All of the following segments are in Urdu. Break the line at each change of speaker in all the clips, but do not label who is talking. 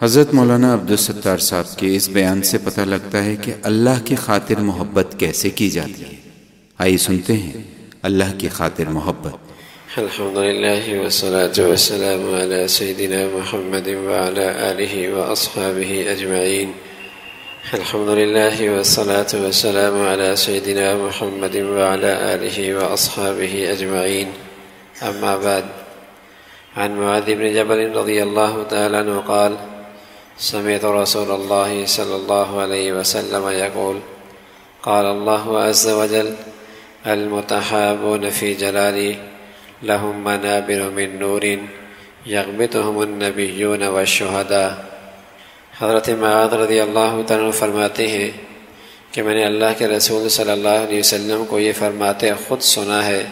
حضرت مولانا عبدالستار صاحب کے اس بیان سے پتہ لگتا ہے کہ اللہ کی خاطر محبت کیسے کی جاتی ہے۔ آئیے سنتے ہیں اللہ کی خاطر محبت۔
الحمدللہ والصلاة والسلام علی سیدنا محمد وعلی آلہ واصحابہ اجمعین۔ الحمدللہ والصلاة والسلام علی سیدنا محمد وعلی آلہ واصحابہ اجمعین، اما بعد۔ عن معاذ بن جبل رضی اللہ تعالی عنہ قال سمعت رسول اللہ صلی اللہ علیہ وسلم يقول قال اللہ عز وجل المتحابون فی جلالی لهم منابر من نور یغبطهم النبیون والشہداء۔ حضرت معاذ رضی اللہ تعالیٰ عنہ فرماتے ہیں کہ میں نے اللہ کے رسول صلی اللہ علیہ وسلم کو یہ فرماتے خود سنا ہے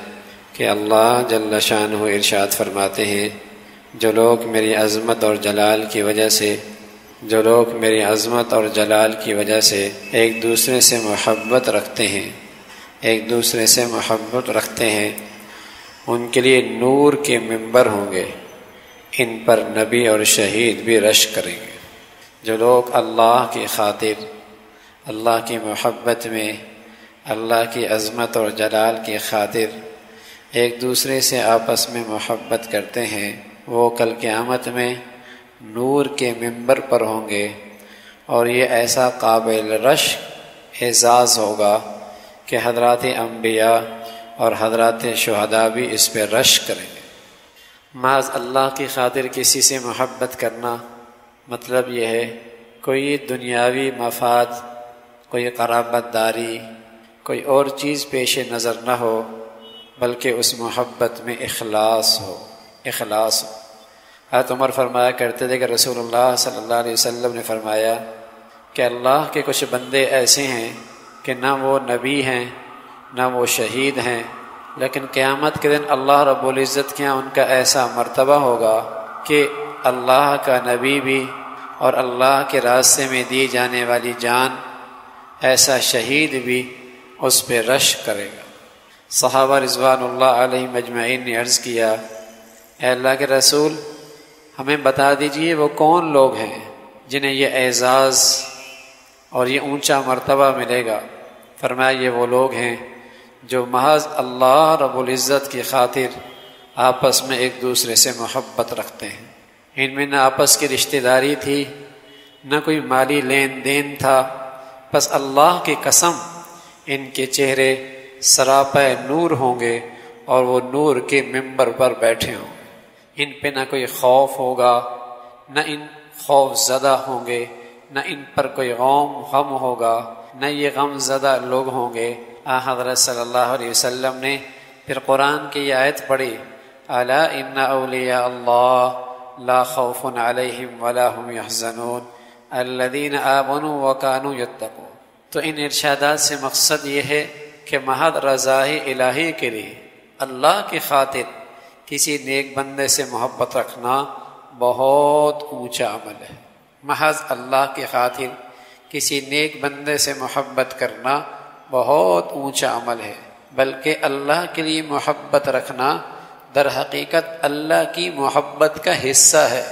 کہ اللہ جل شانہ ارشاد فرماتے ہیں، جو لوگ میری عظمت اور جلال کی وجہ سے ایک دوسرے سے محبت رکھتے ہیں ان کے لیے نور کے ممبر ہوں گے، ان پر نبی اور شہید بھی رش کریں گے۔ جو لوگ اللہ کی خاطر، اللہ کی محبت میں، اللہ کی عظمت اور جلال کی خاطر ایک دوسرے سے آپس میں محبت کرتے ہیں، وہ کل قیامت میں نور کے ممبر پر ہوں گے، اور یہ ایسا قابل رش اعزاز ہوگا کہ حضرات انبیاء اور حضرات شہداء بھی اس پہ رش کریں گے۔ محض اللہ کی خاطر کسی سے محبت کرنا مطلب یہ ہے کوئی دنیاوی مفاد، کوئی قرابت داری، کوئی اور چیز پیش نظر نہ ہو، بلکہ اس محبت میں اخلاص ہو۔ حضرت عمر فرمایا کرتے تھے کہ رسول اللہ صلی اللہ علیہ وسلم نے فرمایا کہ اللہ کے کچھ بندے ایسے ہیں کہ نہ وہ نبی ہیں نہ وہ شہید ہیں، لیکن قیامت کے دن اللہ رب العزت کے یہاں ان کا ایسا مرتبہ ہوگا کہ اللہ کا نبی بھی اور اللہ کے راستے میں دی جانے والی جان، ایسا شہید بھی اس پہ رش کرے گا۔ صحابہ رضوان اللہ علیہم اجمعین نے عرض کیا، اے اللہ کے رسول ہمیں بتا دیجئے وہ کون لوگ ہیں جنہیں یہ اعزاز اور یہ اونچا مرتبہ ملے گا۔ فرمایا یہ وہ لوگ ہیں جو محض اللہ رب العزت کی خاطر آپس میں ایک دوسرے سے محبت رکھتے ہیں۔ ان میں نہ آپس کی رشتہ داری تھی، نہ کوئی مالی لین دین تھا، بس اللہ کی قسم ان کے چہرے سراپا نور ہوں گے اور وہ نور کے ممبر پر بیٹھے ہوں گے۔ ان پہ نہ کوئی خوف ہوگا، نہ ان خوف زدہ ہوں گے، نہ ان پر کوئی غم ہوگا، نہ یہ غم زدہ لوگ ہوں گے۔ حضرت صلی اللہ علیہ وسلم نے پھر قرآن کی یہ آیت پڑھی، الا ان اولیاء اللہ لا خوف علیہم ولا هم يحزنون الذین آمنوا وکانوا یتقون۔ تو ان ارشادات سے مقصد یہ ہے کہ محض رضا الہی کے لیے اللہ کی خاطر کسی نیک بندے سے محبت رکھنا بہت اونچا عمل ہے۔ محض اللہ کی خاطر کسی نیک بندے سے محبت کرنا بہت اونچا عمل ہے، بلکہ اللہ کے لیے محبت رکھنا در حقیقت اللہ کی محبت کا حصہ ہے۔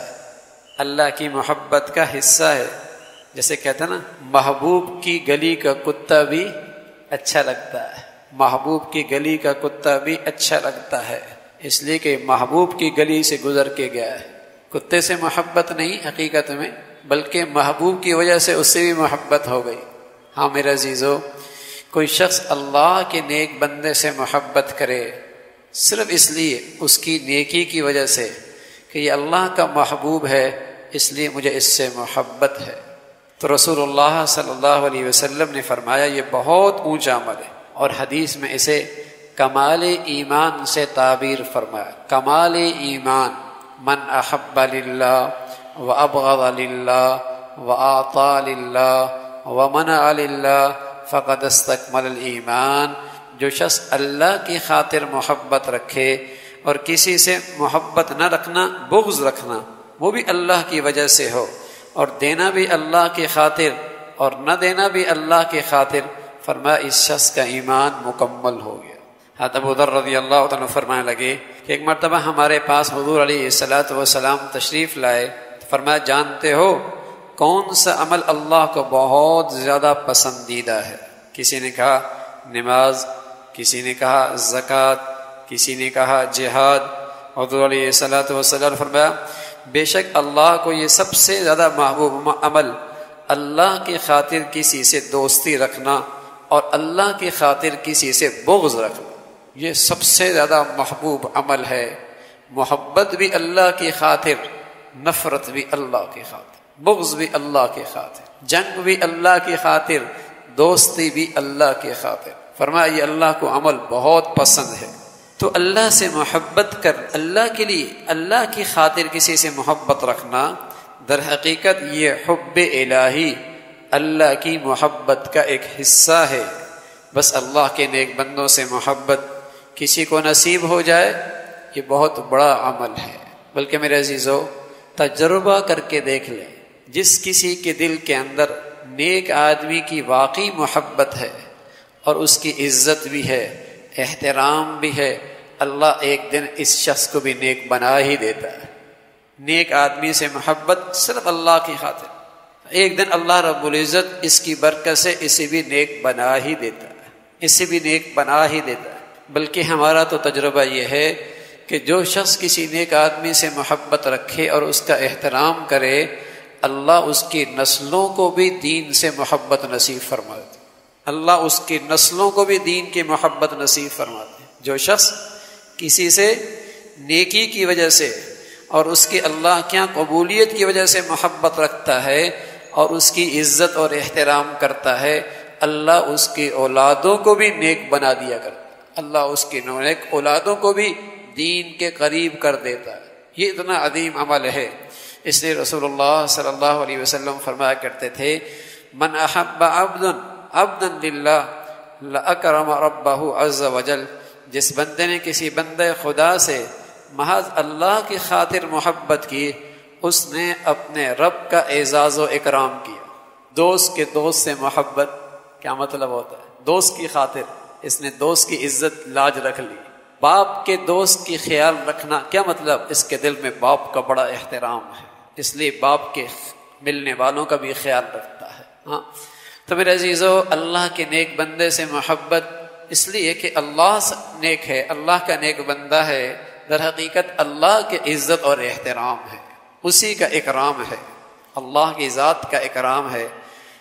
اللہ کی محبت کا حصہ ہے۔ جیسے کہتے ہیں نا، محبوب کی گلی کا کتا بھی اچھا لگتا ہے، محبوب کی گلی کا کتا بھی اچھا لگتا ہے، اس لیے کہ محبوب کی گلی سے گزر کے گیا ہے۔ کتے سے محبت نہیں حقیقت میں، بلکہ محبوب کی وجہ سے اس سے بھی محبت ہو گئی۔ ہاں میرے عزیزو، کوئی شخص اللہ کے نیک بندے سے محبت کرے صرف اس لیے اس کی نیکی کی وجہ سے کہ یہ اللہ کا محبوب ہے، اس لیے مجھے اس سے محبت ہے، تو رسول اللہ صلی اللہ علیہ وسلم نے فرمایا یہ بہت اونچا عمل ہے، اور حدیث میں اسے کمال ایمان سے تعبیر فرمایا۔ کمال ایمان، من احب للہ وابغض للہ واعطى للہ ومنع للہ فقد استکمل الایمان۔ جو شخص اللہ کی خاطر محبت رکھے اور کسی سے محبت نہ رکھنا، بغض رکھنا، وہ بھی اللہ کی وجہ سے ہو، اور دینا بھی اللہ کی خاطر اور نہ دینا بھی اللہ کی خاطر، فرمایا اس شخص کا ایمان مکمل ہو گیا۔ حضرت ابو ذر رضی اللہ عنہ فرمانے لگے کہ ایک مرتبہ ہمارے پاس حضور علیہ الصلوۃ والسلام تشریف لائے، فرمایا جانتے ہو کون سا عمل اللہ کو بہت زیادہ پسندیدہ ہے؟ کسی نے کہا نماز، کسی نے کہا زکوٰۃ، کسی نے کہا جہاد۔ حضور علیہ الصلوۃ والسلام فرمایا بے شک اللہ کو یہ سب سے زیادہ محبوب عمل اللہ کی خاطر کسی سے دوستی رکھنا اور اللہ کی خاطر کسی سے بغض رکھنا، یہ سب سے زیادہ محبوب عمل ہے۔ محبت بھی اللہ کی خاطر، نفرت بھی اللہ کی خاطر، بغض بھی اللہ کی خاطر، جنگ بھی اللہ کی خاطر، دوستی بھی اللہ کی خاطر۔ فرمایا یہ اللہ کو عمل بہت پسند ہے۔ تو اللہ سے محبت کر، اللہ کے لیے، اللہ کی خاطر کسی سے محبت رکھنا، در حقیقت یہ حب الہی، اللہ کی محبت کا ایک حصہ ہے۔ بس اللہ کے نیک بندوں سے محبت کسی کو نصیب ہو جائے، یہ بہت بڑا عمل ہے۔ بلکہ میرے عزیزو تجربہ کر کے دیکھ لیں، جس کسی کے دل کے اندر نیک آدمی کی واقعی محبت ہے اور اس کی عزت بھی ہے، احترام بھی ہے، اللہ ایک دن اس شخص کو بھی نیک بنا ہی دیتا ہے۔ نیک آدمی سے محبت صرف اللہ کی خاطر، ایک دن اللہ رب العزت اس کی برکت سے اسے بھی نیک بنا ہی دیتا ہے، اسے بھی نیک بنا ہی دیتا ہے۔ بلکہ ہمارا تو تجربہ یہ ہے کہ جو شخص کسی نیک آدمی سے محبت رکھے اور اس کا احترام کرے، اللہ اس کی نسلوں کو بھی دین سے محبت نصیب فرماتے، اللہ اس کی نسلوں کو بھی دین کی محبت نصیب فرماتے۔ جو شخص کسی سے نیکی کی وجہ سے اور اس کی اللہ کے یہاں قبولیت کی وجہ سے محبت رکھتا ہے اور اس کی عزت اور احترام کرتا ہے، اللہ اس کی اولادوں کو بھی نیک بنا دیا کرتا ہے، اللہ اس کی نیک اولادوں کو بھی دین کے قریب کر دیتا ہے۔ یہ اتنا عظیم عمل ہے۔ اس لیے رسول اللہ صلی اللہ علیہ وسلم فرمایا کرتے تھے من احب عبدا للہ لاکرم ربہ عز وجل، جس بندے نے کسی بندے خدا سے محض اللہ کی خاطر محبت کی، اس نے اپنے رب کا اعزاز و اکرام کیا۔ دوست کے دوست سے محبت کیا مطلب ہوتا ہے؟ دوست کی خاطر اس نے دوست کی عزت لاج رکھ لی۔ باپ کے دوست کی خیال رکھنا کیا مطلب؟ اس کے دل میں باپ کا بڑا احترام ہے، اس لیے باپ کے ملنے والوں کا بھی خیال رکھتا ہے۔ ہاں تو میرے عزیزو، اللہ کے نیک بندے سے محبت اس لیے کہ اللہ نیک ہے، اللہ کا نیک بندہ ہے، در حقیقت اللہ کی عزت اور احترام ہے، اسی کا اکرام ہے، اللہ کی ذات کا اکرام ہے۔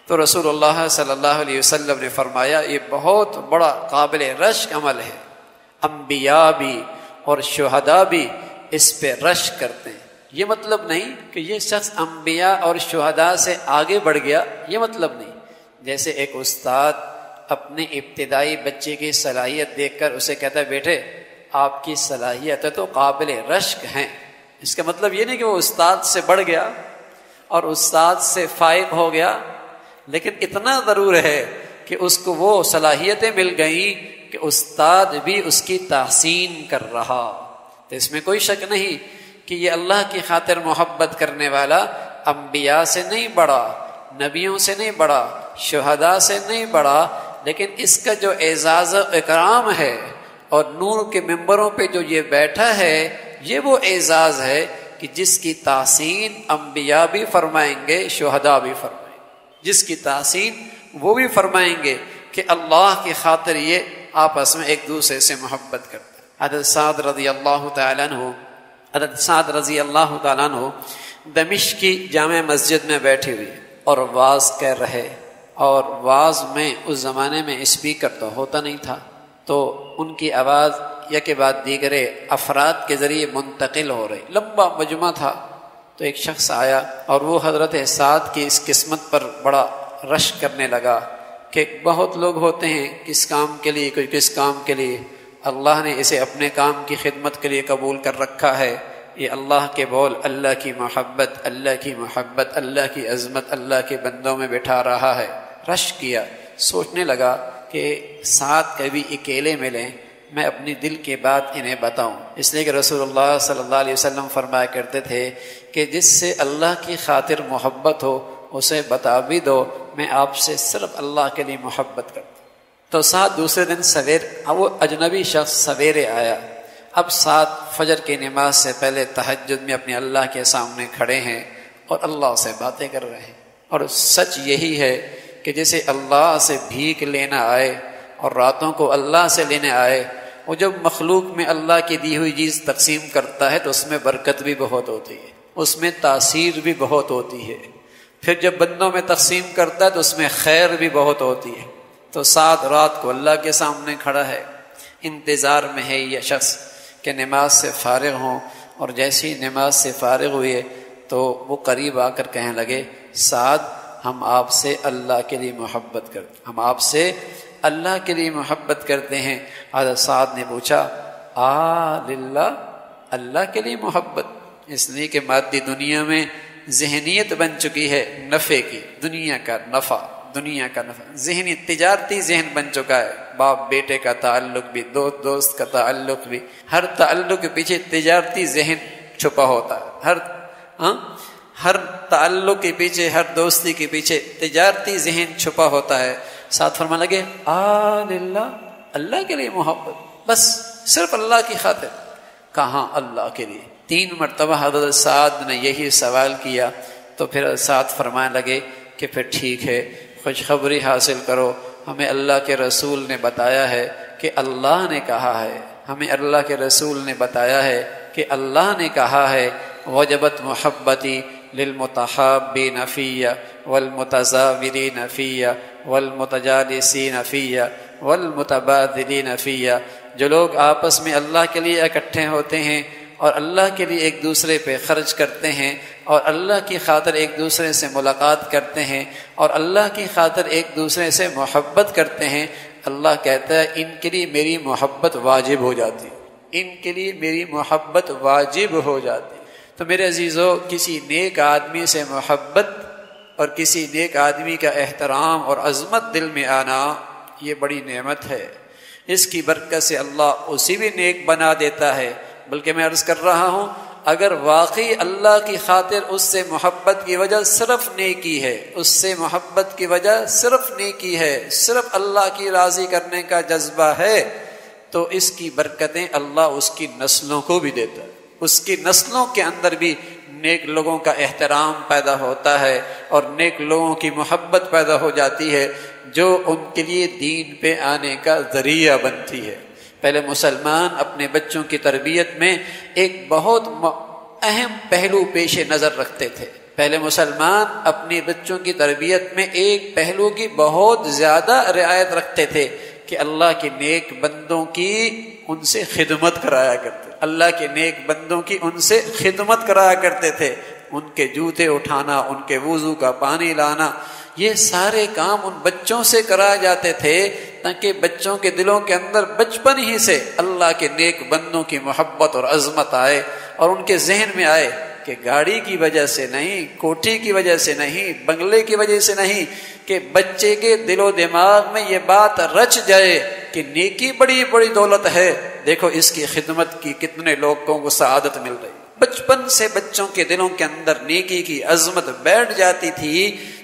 تو رسول اللہ صلی اللہ علیہ وسلم نے فرمایا یہ بہت بڑا قابل رشک عمل ہے، انبیاء بھی اور شہداء بھی اس پہ رشک کرتے ہیں۔ یہ مطلب نہیں کہ یہ شخص انبیاء اور شہداء سے آگے بڑھ گیا، یہ مطلب نہیں۔ جیسے ایک استاد اپنے ابتدائی بچے کی صلاحیت دیکھ کر اسے کہتا ہے بیٹے آپ کی صلاحیتیں تو قابل رشک ہیں، اس کا مطلب یہ نہیں کہ وہ استاد سے بڑھ گیا اور استاد سے فائق ہو گیا، لیکن اتنا ضرور ہے کہ اس کو وہ صلاحیتیں مل گئیں کہ استاد بھی اس کی تحسین کر رہا۔ تو اس میں کوئی شک نہیں کہ یہ اللہ کی خاطر محبت کرنے والا انبیاء سے نہیں بڑھا، نبیوں سے نہیں بڑھا، شہداء سے نہیں بڑھا، لیکن اس کا جو اعزاز و اکرام ہے اور نور کے ممبروں پہ جو یہ بیٹھا ہے، یہ وہ اعزاز ہے کہ جس کی تحسین انبیاء بھی فرمائیں گے، شہداء بھی فرمائیں گے، جس کی تحسین وہ بھی فرمائیں گے کہ اللہ کی خاطر یہ آپس میں ایک دوسرے سے محبت کرتے ہیں۔ حضرت سعد رضی اللہ تعالیٰ عنہ دمشق کی جامع مسجد میں بیٹھے ہوئے اور واعظ کر رہے، اور واعظ میں اس زمانے میں اسپیکر تو ہوتا نہیں تھا، تو ان کی آواز یک بعد دیگرے افراد کے ذریعے منتقل ہو رہی، لمبا مجمع تھا۔ تو ایک شخص آیا اور وہ حضرت سعد کی اس قسمت پر بڑا رشک کرنے لگا کہ بہت لوگ ہوتے ہیں کس کام کے لیے، کوئی کس کام کے لیے، اللہ نے اسے اپنے کام کی خدمت کے لیے قبول کر رکھا ہے۔ یہ اللہ کے بول، اللہ کی محبت، اللہ کی محبت، اللہ کی عظمت اللہ کے بندوں میں بٹھا رہا ہے۔ رشک کیا، سوچنے لگا کہ ساتھ کبھی اکیلے ملیں، میں اپنی دل کی بات انہیں بتاؤں، اس لیے کہ رسول اللہ صلی اللہ علیہ وسلم فرمایا کرتے تھے کہ جس سے اللہ کی خاطر محبت ہو اسے بتا بھی دو میں آپ سے صرف اللہ کے لیے محبت کرتا ہوں۔ تو ساتھ دوسرے دن وہ اجنبی شخص سویرے آیا، اب ساتھ فجر کی نماز سے پہلے تہجد میں اپنے اللہ کے سامنے کھڑے ہیں اور اللہ سے باتیں کر رہے ہیں۔ اور سچ یہی ہے کہ جیسے اللہ سے بھیک لینا آئے اور راتوں کو اللہ سے لینے آئے، وہ جب مخلوق میں اللہ کی دی ہوئی چیز تقسیم کرتا ہے تو اس میں برکت بھی بہت ہوتی ہے، اس میں تاثیر بھی بہت ہوتی ہے۔ پھر جب بندوں میں تقسیم کرتا ہے تو اس میں خیر بھی بہت ہوتی ہے۔ تو سعد رات کو اللہ کے سامنے کھڑا ہے، انتظار میں ہے یہ شخص کہ نماز سے فارغ ہوں، اور جیسی نماز سے فارغ ہوئے تو وہ قریب آ کر کہنے لگے، سعد ہم آپ سے اللہ کے لیے محبت کرتے ہیں، ہم آپ سے اللہ کے لیے محبت کرتے ہیں۔ حضرت سعد نے پوچھا، للہ، اللہ کے لیے محبت؟ اس لیے کہ مادی دنیا میں ذہنیت بن چکی ہے نفع کی، دنیا کا نفع، دنیا کا نفع، ذہنی تجارتی ذہن بن چکا ہے۔ باپ بیٹے کا تعلق بھی، دوست دوست کا تعلق بھی، ہر تعلق کے پیچھے تجارتی ذہن چھپا ہوتا ہے۔ ہر تعلق کے پیچھے، ہر دوستی کے پیچھے تجارتی ذہن چھپا ہوتا ہے۔ ساتھ فرمانے لگے، للہ، اللہ کے لیے محبت، بس صرف اللہ کی خاطر۔ کہاں اللہ کے لیے؟ 3 مرتبہ حضرت سعد نے یہی سوال کیا تو پھر سعد فرمانے لگے کہ پھر ٹھیک ہے، خوشخبری حاصل کرو، ہمیں اللہ کے رسول نے بتایا ہے کہ اللہ نے کہا ہے، ہمیں اللہ کے رسول نے بتایا ہے کہ اللہ نے کہا ہے، وجبت محبتی للمتحابین فیہ والمتزاورین فیہ والمتجالسین فیہ والمتبادلین فیہ۔ جو لوگ آپس میں اللہ کے لیے اکٹھے ہوتے ہیں اور اللہ کے لیے ایک دوسرے پہ خرچ کرتے ہیں اور اللہ کی خاطر ایک دوسرے سے ملاقات کرتے ہیں اور اللہ کی خاطر ایک دوسرے سے محبت کرتے ہیں، اللہ کہتا ہے ان کے لیے میری محبت واجب ہو جاتی، ان کے لیے میری محبت واجب ہو جاتی۔ تو میرے عزیزو، کسی نیک آدمی سے محبت اور کسی نیک آدمی کا احترام اور عظمت دل میں آنا، یہ بڑی نعمت ہے۔ اس کی برکت سے اللہ اسی بھی نیک بنا دیتا ہے۔ بلکہ میں عرض کر رہا ہوں، اگر واقعی اللہ کی خاطر اس سے محبت کی وجہ صرف نیکی ہے، اس سے محبت کی وجہ صرف نیکی ہے، صرف اللہ کی راضی کرنے کا جذبہ ہے، تو اس کی برکتیں اللہ اس کی نسلوں کو بھی دیتا ہے۔ اس کی نسلوں کے اندر بھی نیک لوگوں کا احترام پیدا ہوتا ہے اور نیک لوگوں کی محبت پیدا ہو جاتی ہے، جو ان کے لیے دین پہ آنے کا ذریعہ بنتی ہے۔ پہلے مسلمان اپنے بچوں کی تربیت میں ایک بہت اہم پہلو پیش نظر رکھتے تھے۔ پہلے مسلمان اپنے بچوں کی تربیت میں ایک پہلو کی بہت زیادہ رعایت رکھتے تھے کہ اللہ کے نیک بندوں کی ان سے خدمت کرایا کرتے، اللہ کے نیک بندوں کی ان سے خدمت کرایا کرتے تھے۔ ان کے جوتے اٹھانا، ان کے وضو کا پانی لانا، یہ سارے کام ان بچوں سے کرائے جاتے تھے تاکہ بچوں کے دلوں کے اندر بچپن ہی سے اللہ کے نیک بندوں کی محبت اور عظمت آئے، اور ان کے ذہن میں آئے کہ گاڑی کی وجہ سے نہیں، کوٹھی کی وجہ سے نہیں، بنگلے کی وجہ سے نہیں، کہ بچے کے دل و دماغ میں یہ بات رچ جائے کہ نیکی بڑی بڑی دولت ہے، دیکھو اس کی خدمت کی کتنے لوگوں کو سعادت مل رہی۔ بچپن سے بچوں کے دلوں کے اندر نیکی کی عظمت بیٹھ جاتی تھی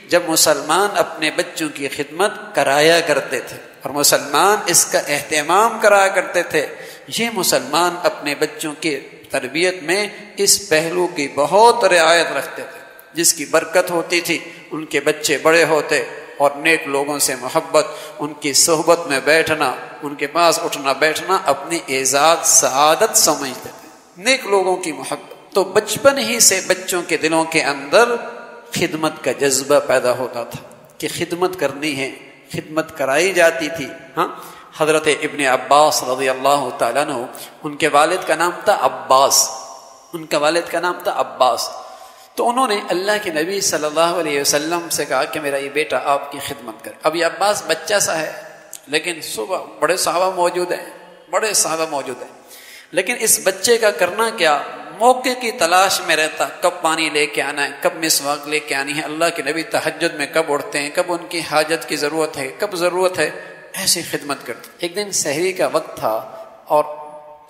جب مسلمان اپنے بچوں کی خدمت کرایا کرتے تھے اور مسلمان اس کا اہتمام کرایا کرتے تھے۔ یہ مسلمان اپنے بچوں کی تربیت میں اس پہلو کی بہت رعایت رکھتے تھے، جس کی برکت ہوتی تھی ان کے بچے بڑے ہوتے اور نیک لوگوں سے محبت، ان کی صحبت میں بیٹھنا، ان کے پاس اٹھنا بیٹھنا اپنی اعزاز سعادت سمجھتے تھے، نیک لوگوں کی محبت۔ تو بچپن ہی سے بچوں کے دلوں کے اندر خدمت کا جذبہ پیدا ہوتا تھا کہ خدمت کرنی ہے، خدمت کرائی جاتی تھی۔ حضرت ابن عباس رضی اللہ تعالیٰ عنہ، ان کے والد کا نام تھا عباس، ان کا والد کا نام تھا عباس۔ تو انہوں نے اللہ کے نبی صلی اللہ علیہ وسلم سے کہا کہ میرا یہ بیٹا آپ کی خدمت کرے۔ اب یہ عباس بچہ سا ہے، لیکن صبح بڑے صحابہ موجود ہیں، بڑے صحابہ موجود ہیں، لیکن اس بچے کا کرنا کیا، موقع کی تلاش میں رہتا، کب پانی لے کے آنا ہے، کب مسواک لے کے آنی ہے، اللہ کے نبی تہجد میں کب اٹھتے ہیں، کب ان کی حاجت کی ضرورت ہے، کب ضرورت ہے، ایسی خدمت کرتے۔ ایک دن سحری کا وقت تھا اور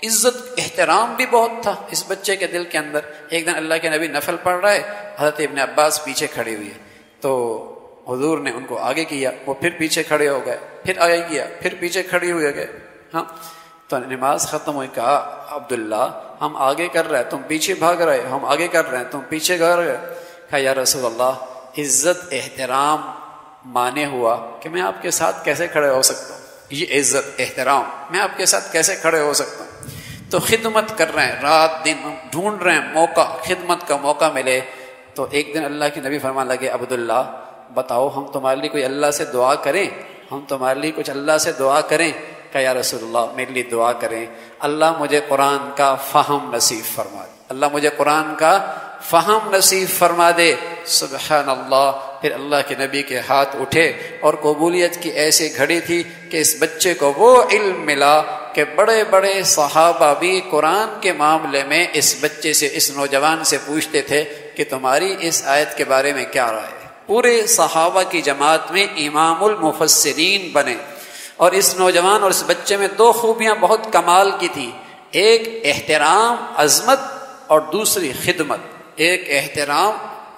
عزت احترام بھی بہت تھا اس بچے کے دل کے اندر۔ ایک دن اللہ کے نبی نفل پڑھ رہے، حضرت ابن عباس پیچھے کھڑے ہوئے، تو حضور نے ان کو آگے کیا، وہ پھر پیچھے کھڑے ہو گئے، پھر آگے کیا، پھر پیچھے کھڑے ہوئے گئے۔ تو نماز ختم ہوئی، کہا عبداللہ ہم آگے کر رہے ہیں تم پیچھے بھاگ رہے، ہم آگے کر رہے ہیں تم پیچھے کر رہے۔ کہا یا رسول اللہ عزت احترام مانے ہوا کہ میں آپ کے ساتھ کیسے کھڑے ہو سکتا ہوں، یہ عزت احترام میں آپ کے ساتھ کیسے کھڑے ہو سکتا ہوں؟ تو خدمت کر رہے ہیں، رات دن ڈھونڈ رہے ہیں موقع، خدمت کا موقع ملے. تو ایک دن اللہ کے نبی فرمان لگے عبداللہ بتاؤ ہم تمہارے لیے کوئی اللہ سے دعا کریں، ہم تمہارے لیے کچھ اللہ سے دعا کریں؟ کہ یا رسول اللہ میرے لیے دعا کریں، اللہ مجھے قرآن کا فہم نصیب فرما دے، اللہ مجھے قرآن کا فہم نصیب فرما دے. سبحان اللہ. پھر اللہ کے نبی کے ہاتھ اٹھے اور قبولیت کی ایسی گھڑی تھی کہ اس بچے کو وہ علم ملا کہ بڑے بڑے صحابہ بھی قرآن کے معاملے میں اس بچے سے، اس نوجوان سے پوچھتے تھے کہ تمہاری اس آیت کے بارے میں کیا رائے ہے. پورے صحابہ کی جماعت میں امام المفسرین بنے. اور اس نوجوان اور اس بچے میں دو خوبیاں بہت کمال کی تھی، ایک احترام عظمت اور دوسری خدمت. ایک احترام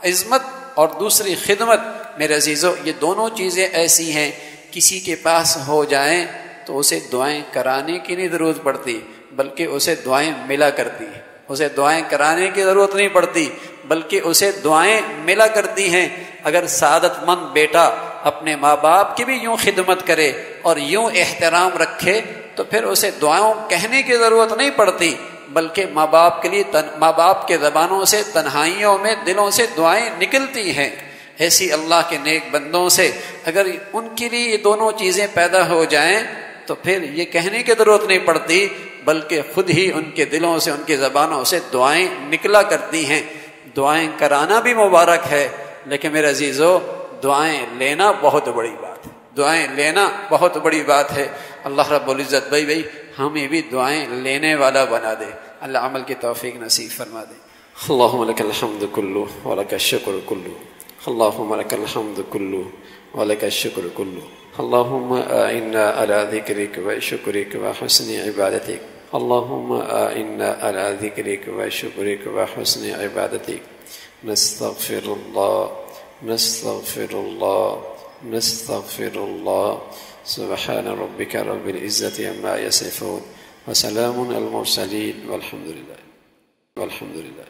عظمت اور دوسری خدمت. میرے عزیزو یہ دونوں چیزیں ایسی ہیں کسی کے پاس ہو جائیں تو اسے دعائیں کرانے کی نہیں ضرورت پڑتی بلکہ اسے دعائیں ملا کرتی ہیں. اسے دعائیں کرانے کی ضرورت نہیں پڑتی بلکہ اسے دعائیں ملا کرتی ہیں. اگر سعادت مند بیٹا اپنے ماں باپ کی بھی یوں خدمت کرے اور یوں احترام رکھے تو پھر اسے دعاؤں کہنے کی ضرورت نہیں پڑتی بلکہ ماں باپ کے لیے ماں باپ کے زبانوں سے تنہائیوں میں دلوں سے دعائیں نکلتی ہیں. ایسی اللہ کے نیک بندوں سے اگر ان کے لیے یہ دونوں چیزیں پیدا ہو جائیں تو پھر یہ کہنے کی ضرورت نہیں پڑتی بلکہ خود ہی ان کے دلوں سے ان کی زبانوں سے دعائیں نکلا کرتی ہیں. دعائیں کرانا بھی مبارک ہے لیکن میرے عزیزو دعائیں لینا بہت بڑی بات ہے. دعائیں لینا بہت بڑی بات ہے. اللہ رب العزت بھائی ہمیں بھی دعائیں لینے والا بنا دے. اللہ عمل کی توفیق نصیب فرما دے. اللہم لک الحمد کلہ ولک الشکر کلہ، اللہم لک الحمد کلہ ولک الشکر کلہ، اللہم اعنا علی ذکرک و شکرک و حسن عبادتک، اللہم اعنا علی ذکرک و شکرک و حسن عبادتک. نستغفر اللہ نستغفر اللہ نستغفر اللہ. سبحان ربک رب العزت عما یصفون وسلام علی المرسلین والحمد للہ.